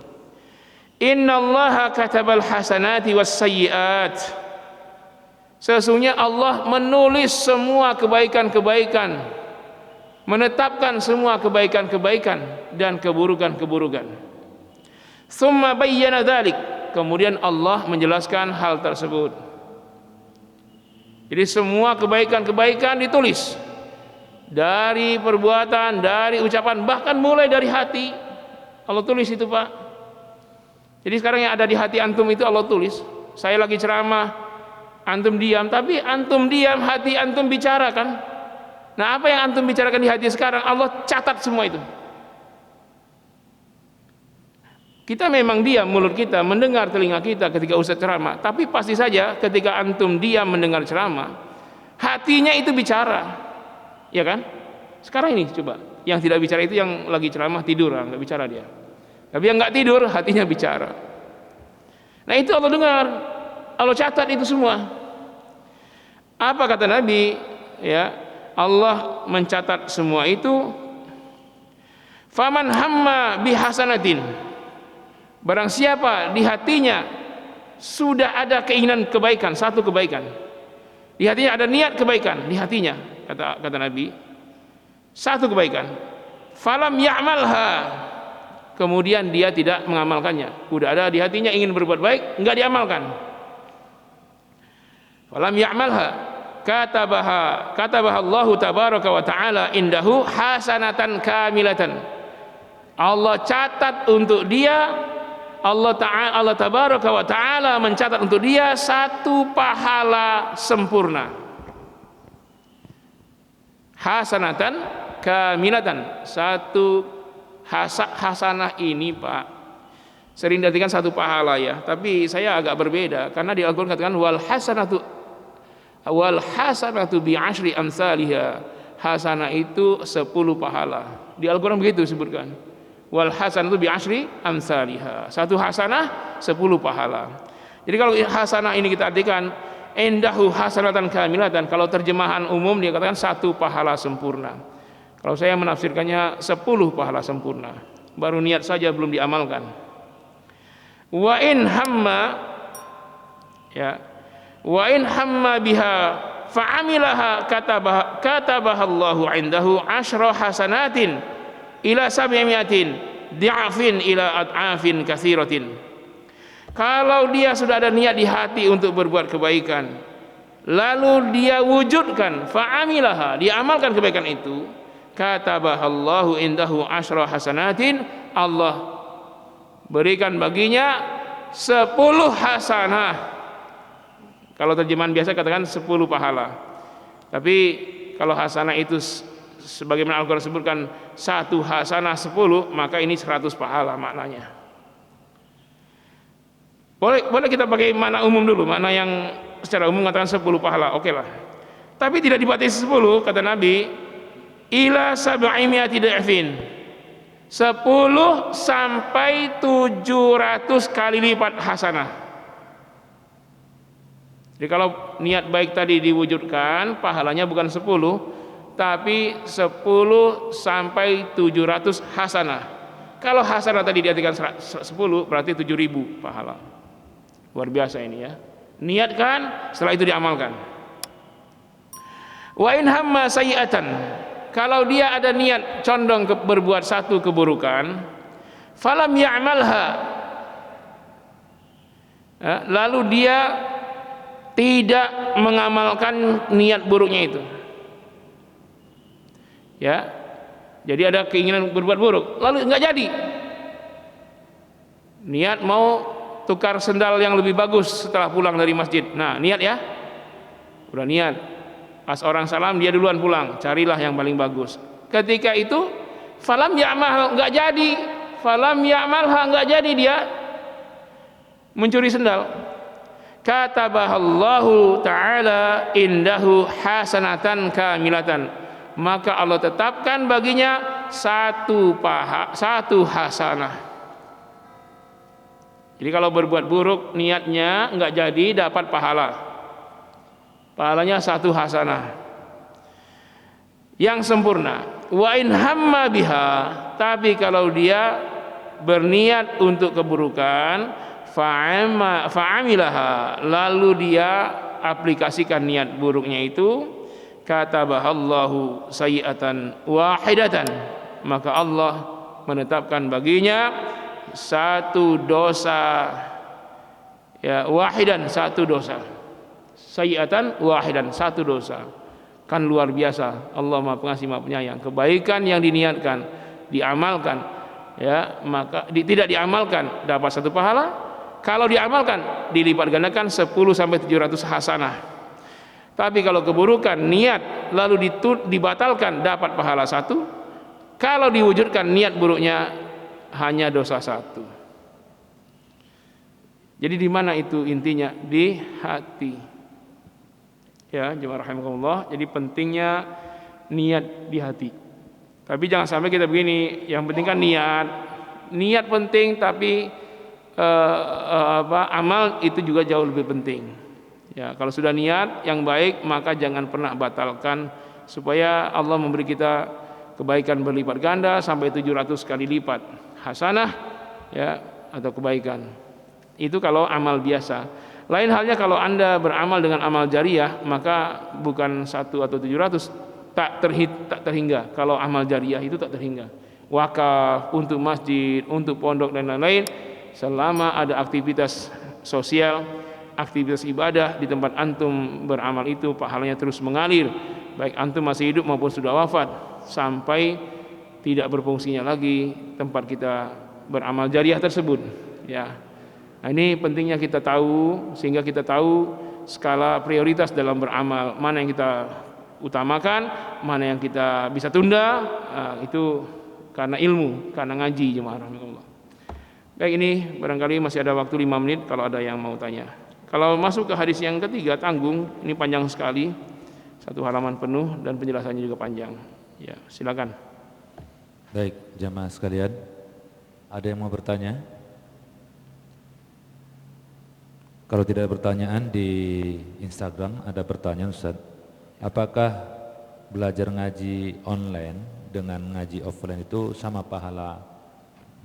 Innallaha katabal hasanati was sayyiat. Sesungguhnya Allah menulis semua kebaikan-kebaikan, menetapkan semua kebaikan-kebaikan dan keburukan-keburukan. Tsumma bayyana dzalik, kemudian Allah menjelaskan hal tersebut. Jadi semua kebaikan-kebaikan ditulis, dari perbuatan, dari ucapan, bahkan mulai dari hati. Allah tulis itu, Pak. Jadi sekarang yang ada di hati antum itu Allah tulis. Saya lagi ceramah, antum diam, tapi antum diam, hati antum bicara kan? Nah, apa yang antum bicarakan di hati sekarang, Allah catat semua itu. Kita memang diam, mulut kita, mendengar telinga kita ketika ustaz ceramah, tapi pasti saja ketika antum diam mendengar ceramah, hatinya itu bicara, ya kan? Sekarang ini coba, yang tidak bicara itu yang lagi ceramah tidur, nggak bicara dia. Tapi yang nggak tidur, hatinya bicara. Nah, itu Allah dengar, Allah catat itu semua. Apa kata Nabi? Ya, Allah mencatat semua itu. Faman hamma bihasanatin, barang siapa di hatinya sudah ada keinginan kebaikan, satu kebaikan, di hatinya ada niat kebaikan, di hatinya, kata Nabi, satu kebaikan, falam ya'malha, kemudian dia tidak mengamalkannya. Udah ada di hatinya ingin berbuat baik, enggak diamalkan. Falam ya'malha, katabaha Allahu tabaraka wa ta'ala indahu hasanatan kamilatan. Allah catat untuk dia, Allah tabaraka wa ta'ala mencatat untuk dia satu pahala sempurna. Hasanatan kamilatan, satu hasanah ini, Pak, sering diartikan satu pahala ya, tapi saya agak berbeda karena di Al-Qur'an katakan wal hasanatu Wal hasanatu bi asyri amsalihha. Hasanah itu 10 pahala. Di Al-Qur'an begitu disebutkan. Wal hasanatu bi asyri amsalihha. Satu hasanah 10 pahala. Jadi kalau hasanah ini kita artikan indahu hasanatan kamilatan, kalau terjemahan umum dia katakan 1 pahala sempurna. Kalau saya menafsirkannya 10 pahala sempurna. Baru niat saja belum diamalkan. Wa in hamma, ya, wa in hamma biha fa'amilaha katabahallahu indahu asyra hasanatin ila 700 di'afin ila ad'afin katsiratin. Kalau dia sudah ada niat di hati untuk berbuat kebaikan, lalu dia wujudkan, fa'amilaha, dia amalkan kebaikan itu, katabahallahu indahu asyra hasanatin, Allah berikan baginya 10 hasanah. Kalau terjemahan biasa katakan 10 pahala. Tapi kalau hasanah itu sebagaimana Al-Qur'an sebutkan 1 hasanah 10, maka ini 100 pahala maknanya. Boleh kita pakai makna umum dulu, makna yang secara umum mengatakan 10 pahala, oke lah. Tapi tidak dibatasi 10, kata Nabi, ila 700 dha'fin. 10 sampai 700 kali lipat hasanah. Jadi kalau niat baik tadi diwujudkan, pahalanya bukan 10, tapi 10 sampai 700 hasanah. Kalau hasanah tadi diartikan 10, berarti 7.000 pahala. Luar biasa ini ya. Niatkan, setelah itu diamalkan. Wa in hamma sayi'atan, kalau dia ada niat condong berbuat satu keburukan, falam ya'malha, lalu dia tidak mengamalkan niat buruknya itu. Ya. Jadi ada keinginan berbuat buruk, lalu enggak jadi. Niat mau tukar sendal yang lebih bagus setelah pulang dari masjid. Nah, niat ya. Udah niat. Pas orang salam dia duluan pulang, carilah yang paling bagus. Ketika itu falam ya'mal, enggak jadi. Falam ya'malha, enggak jadi dia mencuri sendal. Katabahallahu ta'ala indahu hasanatan kamilatan. Maka Allah tetapkan baginya 1 hasanah. Jadi kalau berbuat buruk niatnya enggak jadi, dapat pahala. Pahalanya 1 hasanah yang sempurna. Wa in hamma biha, tapi kalau dia berniat untuk keburukan, fa'amilaha, lalu dia aplikasikan niat buruknya itu, katabahallahu sayi'atan wahidatan, maka Allah menetapkan baginya 1 dosa, ya, wahidan, 1 dosa, sayi'atan wahidan, 1 dosa. Kan luar biasa, Allah Maha Pengasih Maha Penyayang. Kebaikan yang diniatkan diamalkan, ya, maka tidak diamalkan dapat 1 pahala. Kalau diamalkan dilipat gandakan 10 sampai 700 hasanah. Tapi kalau keburukan niat lalu dibatalkan dapat pahala 1. Kalau diwujudkan niat buruknya hanya dosa 1. Jadi di mana itu intinya? Di hati. Ya, jemaah rahimakumullah. Jadi pentingnya niat di hati. Tapi jangan sampai kita begini, yang penting kan niat. Niat penting, tapi amal itu juga jauh lebih penting. Ya, kalau sudah niat yang baik, maka jangan pernah batalkan, supaya Allah memberi kita kebaikan berlipat ganda sampai 700 kali lipat hasanah, ya, atau kebaikan. Itu kalau amal biasa. Lain halnya kalau Anda beramal dengan amal jariah, maka bukan 1 atau 700, tak terhingga. Kalau amal jariah itu tak terhingga. Wakaf untuk masjid, untuk pondok dan lain-lain, selama ada aktivitas sosial, aktivitas ibadah di tempat antum beramal itu, pahalanya terus mengalir, baik antum masih hidup maupun sudah wafat, sampai tidak berfungsinya lagi tempat kita beramal jariah tersebut. Ya, nah, ini pentingnya kita tahu, sehingga kita tahu skala prioritas dalam beramal, mana yang kita utamakan, mana yang kita bisa tunda. Itu karena ilmu, karena ngaji, jemaah rahmatullah. Baik, ini barangkali masih ada waktu 5 menit kalau ada yang mau tanya. Kalau masuk ke hadis yang ketiga, tanggung, ini panjang sekali, 1 halaman penuh dan penjelasannya juga panjang. Ya, silakan. Baik, jamaah sekalian, ada yang mau bertanya? Kalau tidak ada pertanyaan di Instagram, ada pertanyaan Ustaz. Apakah belajar ngaji online dengan ngaji offline itu sama pahala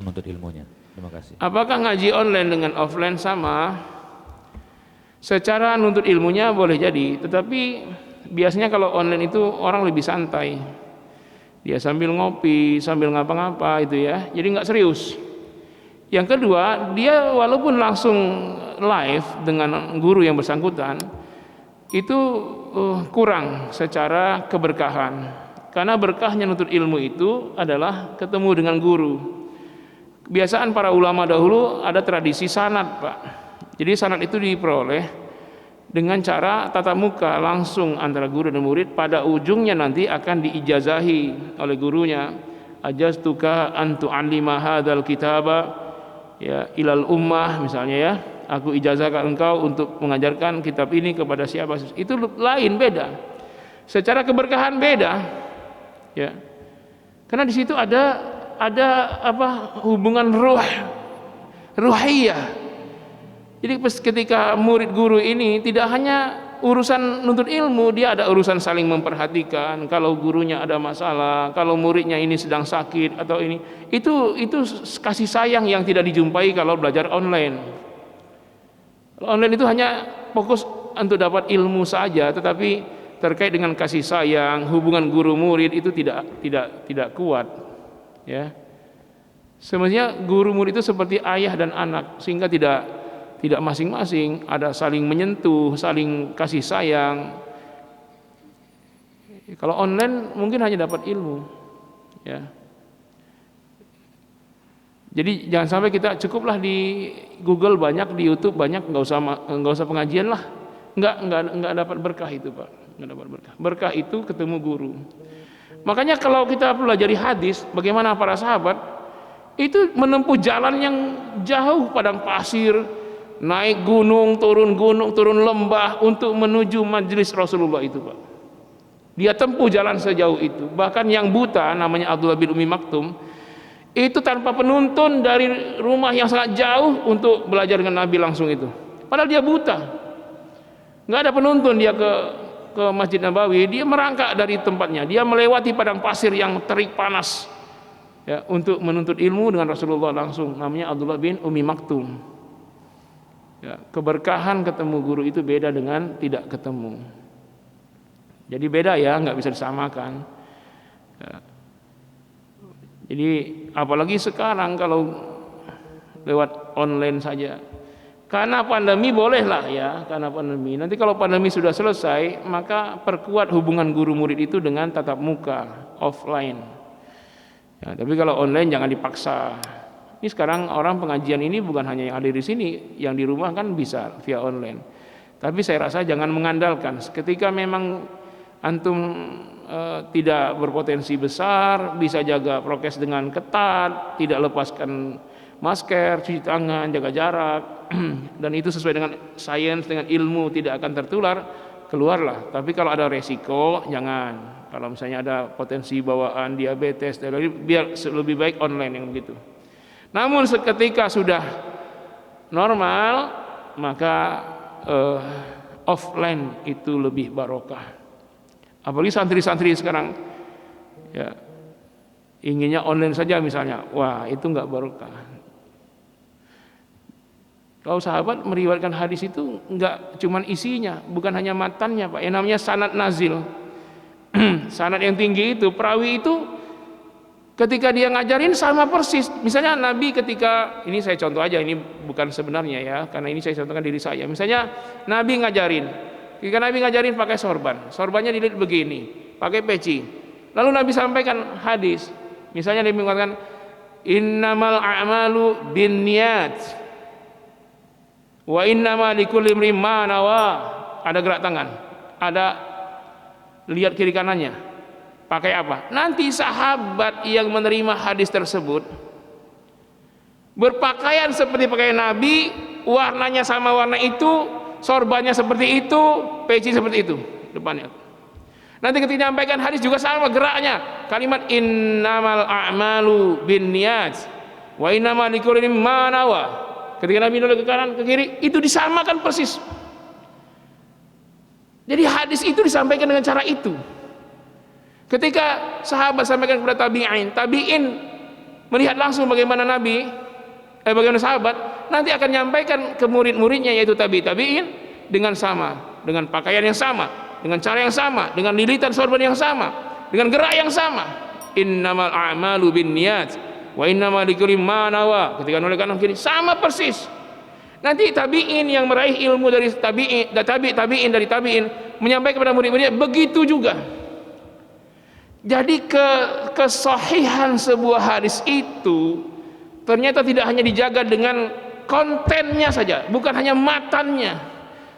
menuntut ilmunya? Terima kasih. Apakah ngaji online dengan offline sama? Secara nuntut ilmunya boleh jadi, tetapi biasanya kalau online itu orang lebih santai. Dia sambil ngopi, sambil ngapa-ngapa itu ya, jadi nggak serius. Yang kedua, dia walaupun langsung live dengan guru yang bersangkutan, itu kurang secara keberkahan. Karena berkahnya nuntut ilmu itu adalah ketemu dengan guru. Kebiasaan para ulama dahulu ada tradisi sanad, Pak. Jadi sanad itu diperoleh dengan cara tatap muka langsung antara guru dan murid. Pada ujungnya nanti akan diijazahi oleh gurunya, ajaztuka an tu'allima hadzal kitaba ya ilal ummah, misalnya ya, aku ijazahkan engkau untuk mengajarkan kitab ini kepada siapa. Itu lain, beda. Secara keberkahan beda. Ya. Karena di situ ada hubungan ruhiyah. Jadi ketika murid guru ini tidak hanya urusan nuntut ilmu, dia ada urusan saling memperhatikan. Kalau gurunya ada masalah, kalau muridnya ini sedang sakit atau ini, itu kasih sayang yang tidak dijumpai kalau belajar online. Kalau online itu hanya fokus untuk dapat ilmu saja, tetapi terkait dengan kasih sayang, hubungan guru murid itu tidak kuat. Ya. Semestinya guru murid itu seperti ayah dan anak, sehingga tidak masing-masing, ada saling menyentuh, saling kasih sayang. Kalau online mungkin hanya dapat ilmu, ya. Jadi jangan sampai kita cukuplah di Google banyak, di YouTube banyak, nggak usah pengajian lah, nggak dapat berkah itu, Pak, nggak dapat berkah. Berkah itu ketemu guru. Makanya kalau kita pelajari hadis, bagaimana para sahabat itu menempuh jalan yang jauh, padang pasir, naik gunung, turun lembah untuk menuju majelis Rasulullah itu, Pak. Dia tempuh jalan sejauh itu. Bahkan yang buta namanya Abdullah bin Umi Maktum itu tanpa penuntun dari rumah yang sangat jauh untuk belajar dengan Nabi langsung itu. Padahal dia buta, nggak ada penuntun. Dia ke Masjid Nabawi, dia merangkak dari tempatnya, dia melewati padang pasir yang terik panas ya, untuk menuntut ilmu dengan Rasulullah langsung. Namanya Abdullah bin Umi Maktum. Ya, keberkahan ketemu guru itu beda dengan tidak ketemu. Jadi beda ya, nggak bisa disamakan. Ya. Jadi apalagi sekarang kalau lewat online saja. Karena pandemi bolehlah ya, karena pandemi. Nanti kalau pandemi sudah selesai, maka perkuat hubungan guru murid itu dengan tatap muka, offline. Ya, tapi kalau online jangan dipaksa. Ini sekarang orang pengajian ini bukan hanya yang ada di sini, yang di rumah kan bisa via online. Tapi saya rasa jangan mengandalkan. Ketika memang antum tidak berpotensi besar, bisa jaga prokes dengan ketat, tidak lepaskan masker, cuci tangan, jaga jarak, dan itu sesuai dengan sains, dengan ilmu, tidak akan tertular, keluarlah. Tapi kalau ada resiko, jangan. Kalau misalnya ada potensi bawaan diabetes, biar lebih baik online yang begitu. Namun seketika sudah normal, maka offline itu lebih barokah. Apalagi santri-santri sekarang ya, inginnya online saja misalnya, wah itu enggak barokah. Kalau sahabat meriwayatkan hadis itu enggak cuman isinya, bukan hanya matannya, Pak. Yang namanya sanad nazil. Sanad yang tinggi itu, perawi itu ketika dia ngajarin sama persis. Misalnya Nabi ketika, ini saya contoh aja, ini bukan sebenarnya ya, karena ini saya contohkan diri saya. Misalnya Nabi ngajarin, ketika Nabi ngajarin pakai sorbannya dilihat begini, pakai peci. Lalu Nabi sampaikan hadis. Misalnya Nabi mengatakan, innamal a'malu binniyat wa innamal likulli imrin ma nawa. Ada gerak tangan, ada lihat kiri kanannya. Pakai apa? Nanti sahabat yang menerima hadis tersebut berpakaian seperti pakaian Nabi, warnanya sama warna itu, sorbannya seperti itu, peci seperti itu depannya. Nanti ketika menyampaikan hadis juga sama geraknya. Kalimat innamal a'malu binniyat wa innamal likulli imrin ma nawa. Ketika Nabi noleh ke kanan ke kiri, itu disamakan persis. Jadi hadis itu disampaikan dengan cara itu. Ketika sahabat sampaikan kepada tabi'in melihat langsung bagaimana bagaimana sahabat, nanti akan menyampaikan ke murid-muridnya yaitu tabi'in dengan sama, dengan pakaian yang sama, dengan cara yang sama, dengan lilitan sorban yang sama, dengan gerak yang sama. Innamal a'malu binniyat wa innamal likulli imrin ma nawa. Ketika noleh kanan kiri sama persis. Nanti tabi'in yang meraih ilmu dari tabi'in dari tabi'in menyampaikan kepada murid-muridnya begitu juga. Jadi kesahihan sebuah hadis itu ternyata tidak hanya dijaga dengan kontennya saja, bukan hanya matannya,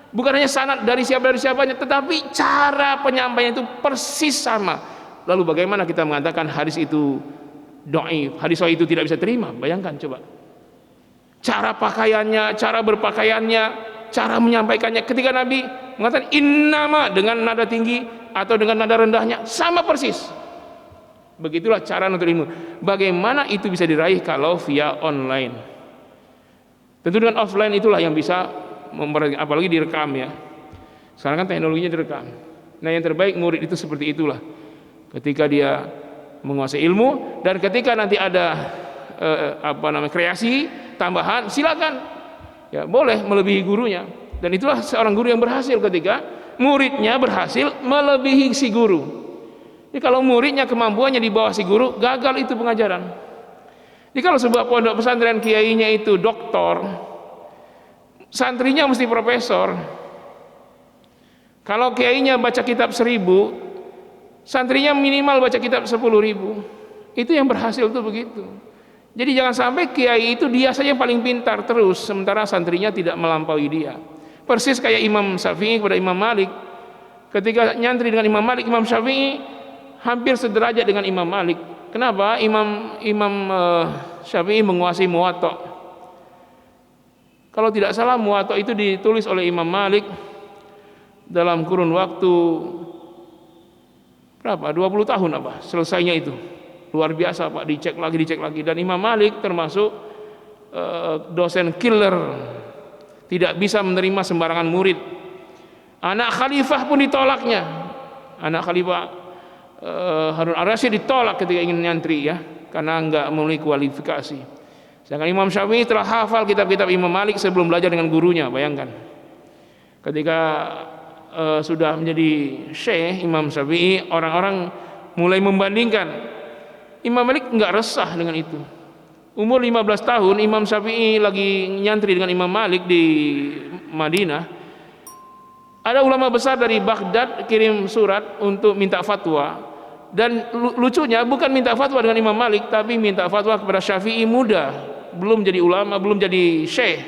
bukan hanya sanad dari siapanya, tetapi cara penyampaian itu persis sama. Lalu bagaimana kita mengatakan hadis itu dhaif, hadis sahih itu tidak bisa terima? Bayangkan coba. Cara pakaiannya, cara berpakaiannya, cara menyampaikannya. Ketika Nabi mengatakan innama dengan nada tinggi atau dengan nada rendahnya sama persis. Begitulah cara menuntut ilmu. Bagaimana itu bisa diraih kalau via online? Tentu dengan offline itulah yang bisa apalagi direkam ya. Sekarang kan teknologinya direkam. Nah, yang terbaik murid itu seperti itulah. Ketika dia menguasai ilmu dan ketika nanti ada kreasi tambahan, silakan. Ya, boleh melebihi gurunya. Dan itulah seorang guru yang berhasil ketika muridnya berhasil melebihi si guru. Jadi kalau muridnya kemampuannya di bawah si guru, gagal itu pengajaran. Jadi kalau sebuah pondok pesantren kiainya itu doktor, santrinya mesti profesor. Kalau kiainya baca kitab 1000, santrinya minimal baca kitab 10.000. Itu yang berhasil tuh begitu. Jadi jangan sampai kiai itu dia saja yang paling pintar terus, sementara santrinya tidak melampaui dia. Persis kayak Imam Syafi'i kepada Imam Malik. Ketika nyantri dengan Imam Malik, Imam Syafi'i hampir sederajat dengan Imam Malik. Kenapa? Imam Syafi'i menguasai Muwatta. Kalau tidak salah Muwatta itu ditulis oleh Imam Malik dalam kurun waktu berapa? 20 tahun apa? Selesainya itu. Luar biasa Pak, dicek lagi. Dan Imam Malik termasuk dosen killer, tidak bisa menerima sembarangan murid. Anak khalifah pun ditolaknya. Anak khalifah Harun ar-Rasyid ditolak ketika ingin nyantri ya, karena enggak memiliki kualifikasi. Sedangkan Imam Syafi'i telah hafal kitab-kitab Imam Malik sebelum belajar dengan gurunya. Bayangkan. Ketika sudah menjadi syekh Imam Syafi'i, orang-orang mulai membandingkan. Imam Malik enggak resah dengan itu. Umur 15 tahun Imam Syafi'i lagi nyantri dengan Imam Malik di Madinah. Ada ulama besar dari Baghdad kirim surat untuk minta fatwa. Dan lucunya bukan minta fatwa dengan Imam Malik, tapi minta fatwa kepada Syafi'i muda, belum jadi ulama, belum jadi syekh.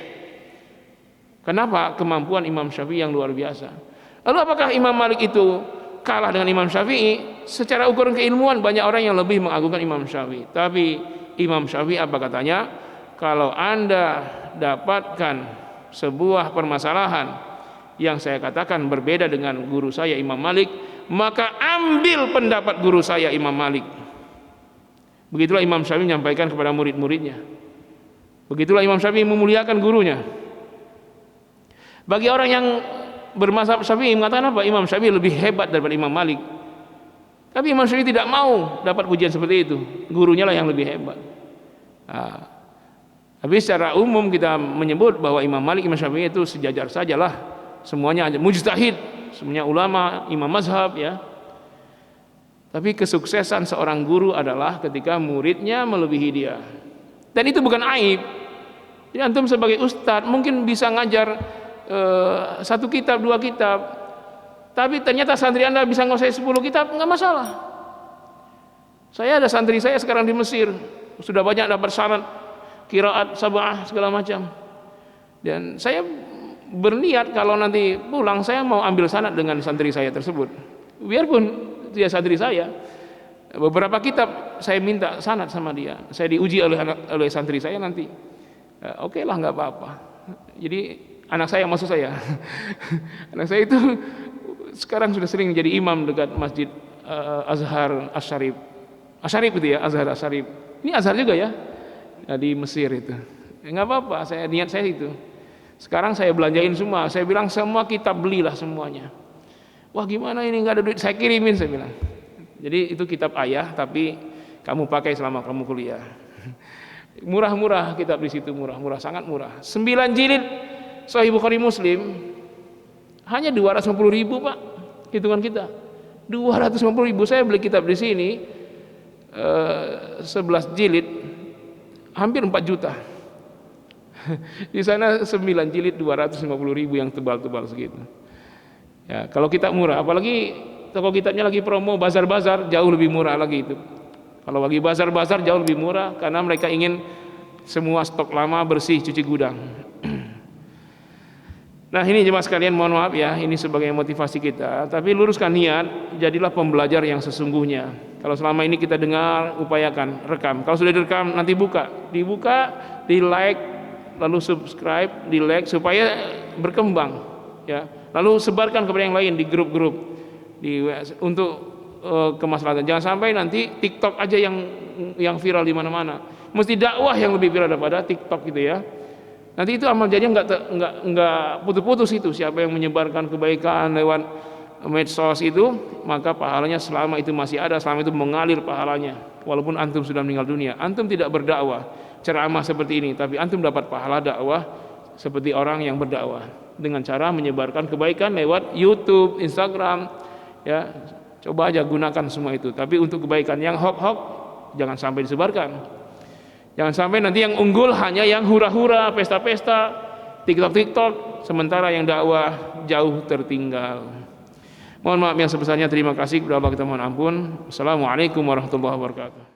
Kenapa? Kemampuan Imam Syafi'i yang luar biasa. Lalu apakah Imam Malik itu kalah dengan Imam Syafi'i? Secara ukuran keilmuan banyak orang yang lebih mengagungkan Imam Syafi'i. Tapi Imam Syafi'i apa katanya? Kalau Anda dapatkan sebuah permasalahan yang saya katakan berbeda dengan guru saya Imam Malik, maka ambil pendapat guru saya Imam Malik. Begitulah Imam Syafi'i menyampaikan kepada murid-muridnya. Begitulah Imam Syafi'i memuliakan gurunya. Bagi orang yang bermazhab Syafi'i mengatakan apa? Imam Syafi'i lebih hebat daripada Imam Malik. Tapi Imam Syafi'i tidak mau dapat pujian seperti itu. Gurunya lah yang lebih hebat. Tapi secara umum kita menyebut bahwa Imam Malik, Imam Syafi'i itu sejajar sajalah. Semuanya mujtahid, semuanya ulama, imam mazhab ya. Tapi kesuksesan seorang guru adalah ketika muridnya melebihi dia. Dan itu bukan aib. Jadi antum sebagai ustadz mungkin bisa ngajar 1 kitab, 2 kitab, tapi ternyata santri Anda bisa nguasai 10 kitab, enggak masalah. Saya ada santri saya sekarang di Mesir, sudah banyak dapat syarat qiraat sab'ah segala macam. Dan saya berniat kalau nanti pulang saya mau ambil sanad dengan santri saya tersebut. Biarpun dia santri saya, beberapa kitab saya minta sanad sama dia. Saya diuji oleh santri saya nanti. Oke lah, enggak apa-apa. Jadi anak saya maksud saya. Anak saya itu sekarang sudah sering jadi imam dekat Masjid Azhar Asy-Syarif. Asy-Syarif itu ya, Azhar Asy-Syarif. Ini Azhar juga ya, di Mesir itu. Enggak apa-apa, niat saya itu. Sekarang saya belanjain semua, saya bilang semua kitab belilah semuanya. Wah gimana ini nggak ada duit, saya kirimin saya bilang. Jadi itu kitab ayah tapi kamu pakai selama kamu kuliah. Murah-murah kitab di situ, murah-murah, sangat murah. 9 jilid Sahih Bukhari Muslim hanya 250.000 Pak, hitungan kita. 250.000, saya beli kitab di sini 11 jilid hampir 4 juta. Di sana 9 jilid 250.000 yang tebal-tebal segitu. Ya, kalau kitab murah, apalagi toko kitabnya lagi promo bazar-bazar jauh lebih murah lagi itu. Kalau lagi bazar-bazar jauh lebih murah karena mereka ingin semua stok lama bersih, cuci gudang. Nah ini jemaah sekalian, mohon maaf ya, ini sebagai motivasi kita. Tapi luruskan niat, jadilah pembelajar yang sesungguhnya. Kalau selama ini kita dengar, upayakan rekam. Kalau sudah direkam nanti dibuka, di like, lalu subscribe, di like supaya berkembang. Ya, lalu sebarkan kepada yang lain di grup-grup, untuk kemaslahatan. Jangan sampai nanti TikTok aja yang viral di mana-mana. Mesti dakwah yang lebih viral daripada TikTok gitu ya. Nanti itu amal jariah enggak putus-putus itu. Siapa yang menyebarkan kebaikan lewat medsos itu, maka pahalanya selama itu masih ada, selama itu mengalir pahalanya. Walaupun antum sudah meninggal dunia, antum tidak berdakwah ceramah seperti ini, tapi antum dapat pahala dakwah seperti orang yang berdakwah dengan cara menyebarkan kebaikan lewat YouTube, Instagram, ya. Coba aja gunakan semua itu. Tapi untuk kebaikan yang hoax jangan sampai disebarkan. Jangan sampai nanti yang unggul hanya yang hura-hura, pesta-pesta, TikTok, sementara yang dakwah jauh tertinggal. Mohon maaf yang sebesarnya, terima kasih kepada Allah, kita mohon ampun. Assalamualaikum warahmatullahi wabarakatuh.